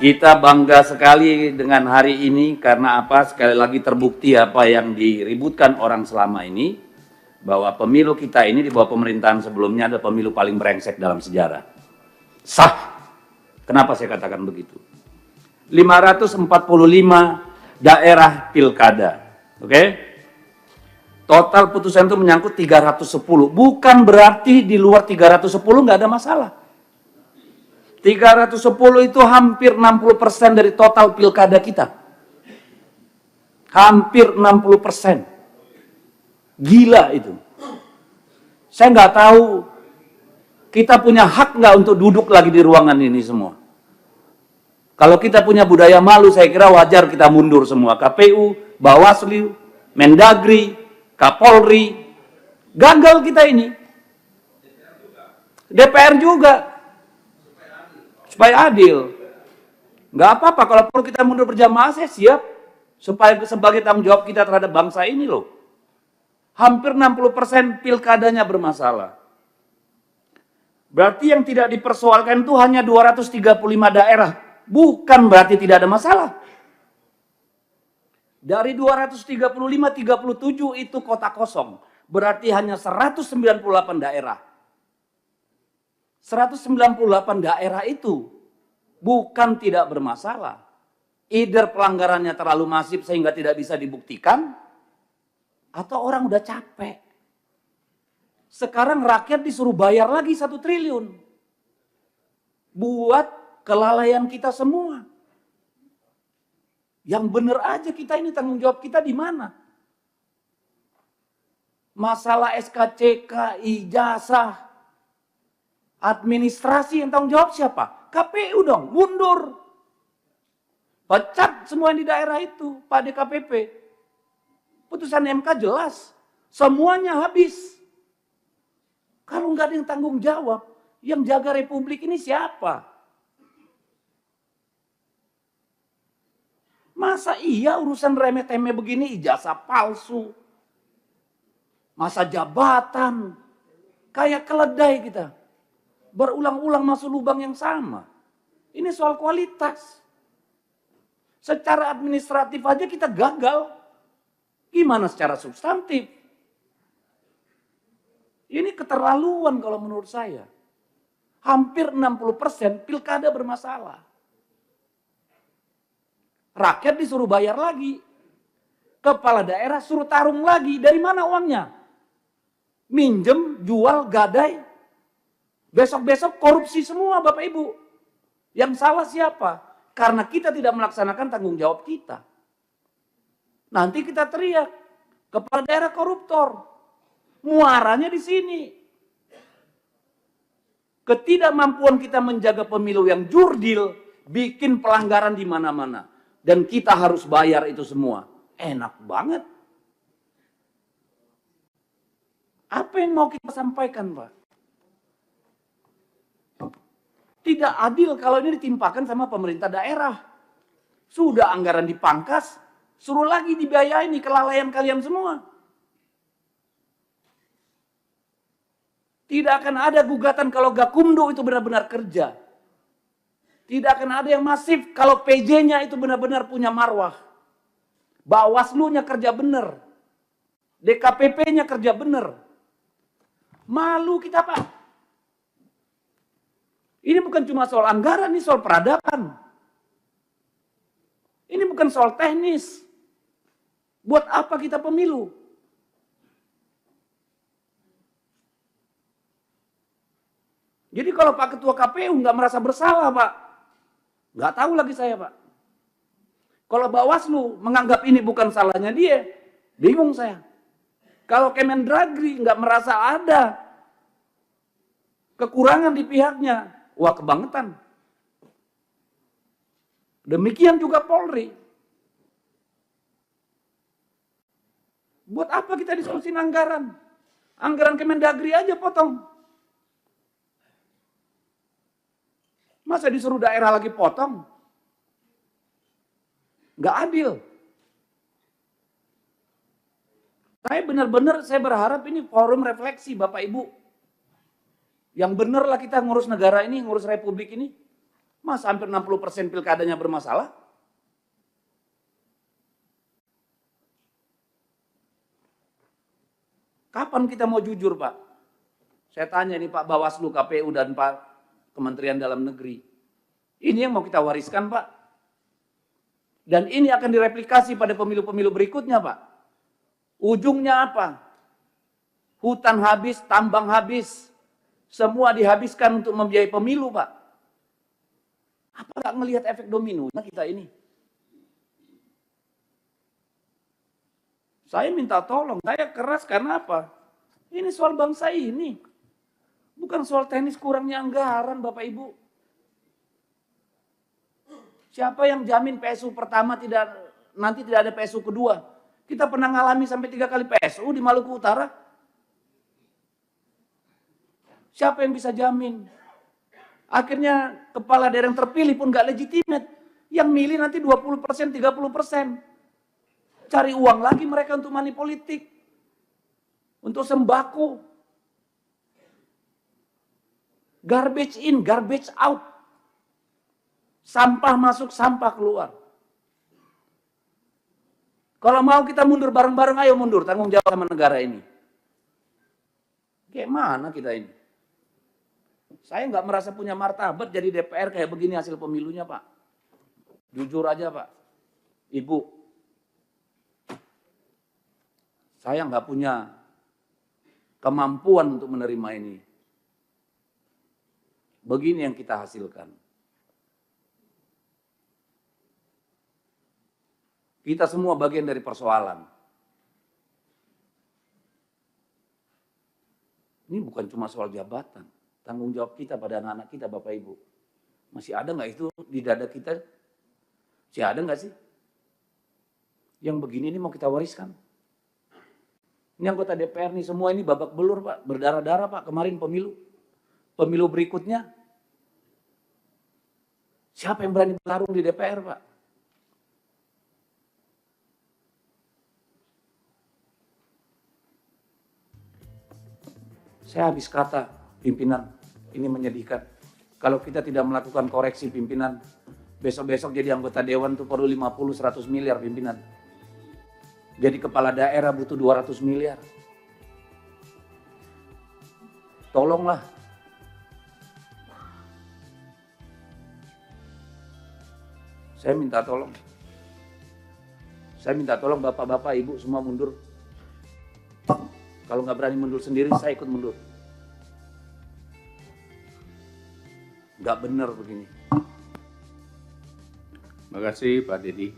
Kita bangga sekali dengan hari ini karena apa? Sekali lagi terbukti apa yang diributkan orang selama ini, bahwa pemilu kita ini di bawah pemerintahan sebelumnya adalah pemilu paling brengsek dalam sejarah. Sah. Kenapa saya katakan begitu? 545 daerah pilkada. Oke? Total putusan itu menyangkut 310. Bukan berarti di luar 310 nggak ada masalah. 310 itu hampir 60% dari total pilkada kita. Hampir 60%. Gila itu. Saya nggak tahu kita punya hak nggak untuk duduk lagi di ruangan ini semua. Kalau kita punya budaya malu, saya kira wajar kita mundur semua. KPU, Bawaslu, Mendagri, Kapolri. Gagal kita ini. DPR juga. Supaya adil. Nggak apa-apa, kalau perlu kita mundur berjamaah, saya siap. Supaya sebagai tanggung jawab kita terhadap bangsa ini loh. Hampir 60% pilkadanya bermasalah. Berarti yang tidak dipersoalkan itu hanya 235 daerah. Bukan berarti tidak ada masalah. Dari 235, 37 itu kota kosong. Berarti hanya 198 daerah. 198 daerah itu bukan tidak bermasalah. Either pelanggarannya terlalu masif sehingga tidak bisa dibuktikan, atau orang udah capek. Sekarang rakyat disuruh bayar lagi 1 triliun. Buat kelalaian kita semua. Yang benar aja kita ini tanggung jawab kita di mana? Masalah SKCK, ijazah, administrasi yang tanggung jawab siapa? KPU dong, mundur. Pecat semua di daerah itu, Pak DKPP. Putusan MK jelas, semuanya habis. Kalau nggak ada yang tanggung jawab, yang jaga republik ini siapa? Masa iya urusan remeh-temeh begini, ijazah palsu, masa jabatan, kayak keledai kita. Berulang-ulang masuk lubang yang sama. Ini soal kualitas. Secara administratif aja kita gagal. Gimana secara substantif? Ini keterlaluan kalau menurut saya. Hampir 60% pilkada bermasalah. Rakyat disuruh bayar lagi. Kepala daerah suruh tarung lagi. Dari mana uangnya? Minjem, jual, gadai. Besok-besok korupsi semua Bapak Ibu. Yang salah siapa? Karena kita tidak melaksanakan tanggung jawab kita. Nanti kita teriak, kepala daerah koruptor. Muaranya di sini. Ketidakmampuan kita menjaga pemilu yang jurdil, bikin pelanggaran di mana-mana. Dan kita harus bayar itu semua. Enak banget. Apa yang mau kita sampaikan, Pak? Tidak adil kalau ini ditimpakan sama pemerintah daerah. Sudah anggaran dipangkas, suruh lagi dibiayai nih kelalaian kalian semua. Tidak akan ada gugatan kalau Gakumdu itu benar-benar kerja. Tidak akan ada yang masif kalau PJ-nya itu benar-benar punya marwah. Bawaslu-nya kerja benar. DKPP-nya kerja benar. Malu kita, Pak. Ini bukan cuma soal anggaran, ini soal peradaban. Ini bukan soal teknis. Buat apa kita pemilu? Jadi kalau Pak Ketua KPU nggak merasa bersalah, Pak, nggak tahu lagi saya, Pak. Kalau Bawaslu menganggap ini bukan salahnya dia, bingung saya. Kalau Kemendagri nggak merasa ada kekurangan di pihaknya, wah kebangetan. Demikian juga Polri. Buat apa kita diskusi anggaran? Anggaran Kemendagri aja potong. Masa disuruh daerah lagi potong? Nggak adil. Saya berharap ini forum refleksi Bapak Ibu. Yang bener lah kita ngurus negara ini, ngurus republik ini. Mas hampir 60% pilkadanya bermasalah? Kapan kita mau jujur, Pak? Saya tanya nih Pak Bawaslu, KPU, dan Pak Kementerian Dalam Negeri. Ini yang mau kita wariskan, Pak. Dan ini akan direplikasi pada pemilu-pemilu berikutnya, Pak. Ujungnya apa? Hutan habis, tambang habis. Semua dihabiskan untuk membiayai pemilu, Pak. Apa nggak ngelihat efek dominonya kita ini? Saya minta tolong, saya keras karena apa? Ini soal bangsa ini. Bukan soal teknis kurangnya anggaran, Bapak Ibu. Siapa yang jamin PSU pertama nanti tidak ada PSU kedua? Kita pernah ngalami sampai 3 kali PSU di Maluku Utara. Siapa yang bisa jamin? Akhirnya kepala daerah yang terpilih pun nggak legitimate. Yang milih nanti 20%, 30%. Cari uang lagi mereka untuk money politik. Untuk sembako. Garbage in, garbage out. Sampah masuk, sampah keluar. Kalau mau kita mundur bareng-bareng, ayo mundur. Tanggung jawab sama negara ini. Kayak mana kita ini? Saya nggak merasa punya martabat jadi DPR kayak begini hasil pemilunya, Pak. Jujur aja, Pak. Ibu, saya nggak punya kemampuan untuk menerima ini. Begini yang kita hasilkan. Kita semua bagian dari persoalan. Ini bukan cuma soal jabatan. Tanggung jawab kita pada anak-anak kita, Bapak Ibu. Masih ada nggak itu di dada kita? Masih ada nggak sih? Yang begini ini mau kita wariskan. Ini anggota DPR nih, semua ini babak belur, Pak. Berdarah-darah, Pak, kemarin pemilu. Pemilu berikutnya. Siapa yang berani bertarung di DPR, Pak? Saya habis kata, pimpinan, ini menyedihkan. Kalau kita tidak melakukan koreksi pimpinan, besok-besok jadi anggota dewan tuh perlu 50-100 miliar pimpinan. Jadi kepala daerah butuh 200 miliar. Tolonglah. Saya minta tolong. Saya minta tolong bapak-bapak, ibu semua mundur. Kalau nggak berani mundur sendiri, saya ikut mundur. Nggak benar begini. Terima kasih Pak Dedi.